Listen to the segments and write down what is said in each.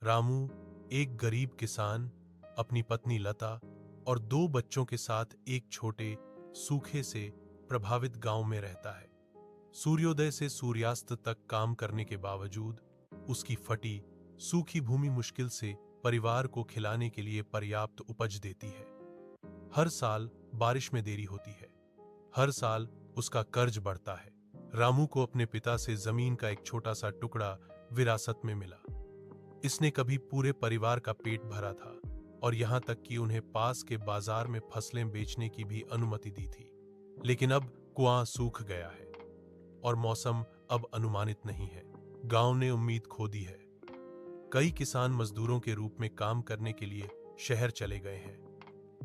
रामू एक गरीब किसान अपनी पत्नी लता और 2 बच्चों के साथ एक छोटे सूखे से प्रभावित गांव में रहता है। सूर्योदय से सूर्यास्त तक काम करने के बावजूद उसकी फटी सूखी भूमि मुश्किल से परिवार को खिलाने के लिए पर्याप्त उपज देती है। हर साल बारिश में देरी होती है, हर साल उसका कर्ज बढ़ता है। रामू को अपने पिता से जमीन का एक छोटा सा टुकड़ा विरासत में मिला। इसने कभी पूरे परिवार का पेट भरा था और यहां तक कि उन्हें पास के बाजार में फसलें बेचने की भी अनुमति दी थी। लेकिन अब कुआं सूख गया है और मौसम अब अनुमानित नहीं है। गांव ने उम्मीद खो दी है। कई किसान मजदूरों के रूप में काम करने के लिए शहर चले गए हैं,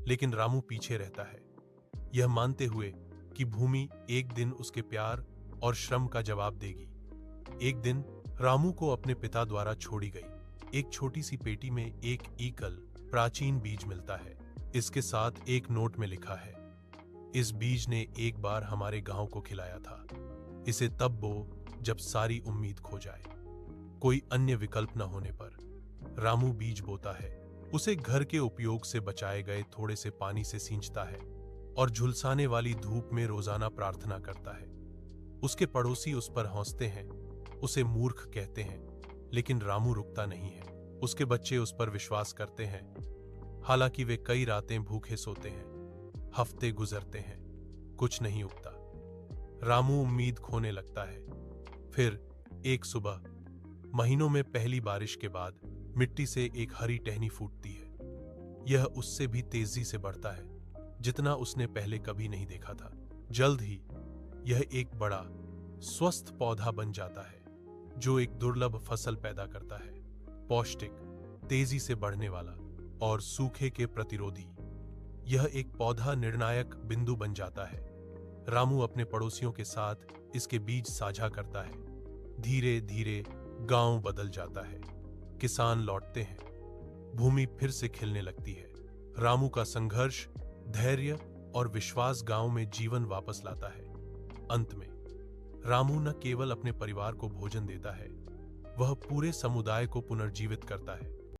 लेकिन रामू पीछे रहता है, यह मानते हुए कि भूमि एक दिन उसके प्यार और श्रम का जवाब देगी। एक दिन रामू को अपने पिता द्वारा छोड़ी गई एक छोटी सी पेटी में एक एकल प्राचीन बीज मिलता है। इसके साथ एक नोट में लिखा है, इस बीज ने एक बार हमारे गांव को खिलाया था। इसे तब बो जब सारी उम्मीद खो जाए। कोई अन्य विकल्प न होने पर रामू बीज बोता है। उसे घर के उपयोग से बचाए गए थोड़े से पानी से सींचता है और झुलसाने वाली धूप में रोजाना प्रार्थना करता है। उसके पड़ोसी उस पर हंसते हैं, उसे मूर्ख कहते हैं, लेकिन रामू रुकता नहीं है। उसके बच्चे उस पर विश्वास करते हैं, हालांकि वे कई रातें भूखे सोते हैं। हफ्ते गुजरते हैं, कुछ नहीं उगता। रामू उम्मीद खोने लगता है। फिर एक सुबह, महीनों में पहली बारिश के बाद, मिट्टी से एक हरी टहनी फूटती है। यह उससे भी तेजी से बढ़ता है, जितना उसने पहले कभी नहीं देखा था। जल्द ही यह एक बड़ा स्वस्थ पौधा बन जाता है, जो एक दुर्लभ फसल पैदा करता है, पौष्टिक, तेजी से बढ़ने वाला और सूखे के प्रतिरोधी। यह एक पौधा निर्णायक बिंदु बन जाता है। रामू अपने पड़ोसियों के साथ इसके बीज साझा करता है। धीरे धीरे गांव बदल जाता है। किसान लौटते हैं, भूमि फिर से खिलने लगती है। रामू का संघर्ष, धैर्य और विश्वास गांव में जीवन वापस लाता है। अंत में रामू न केवल अपने परिवार को भोजन देता है, वह पूरे समुदाय को पुनर्जीवित करता है।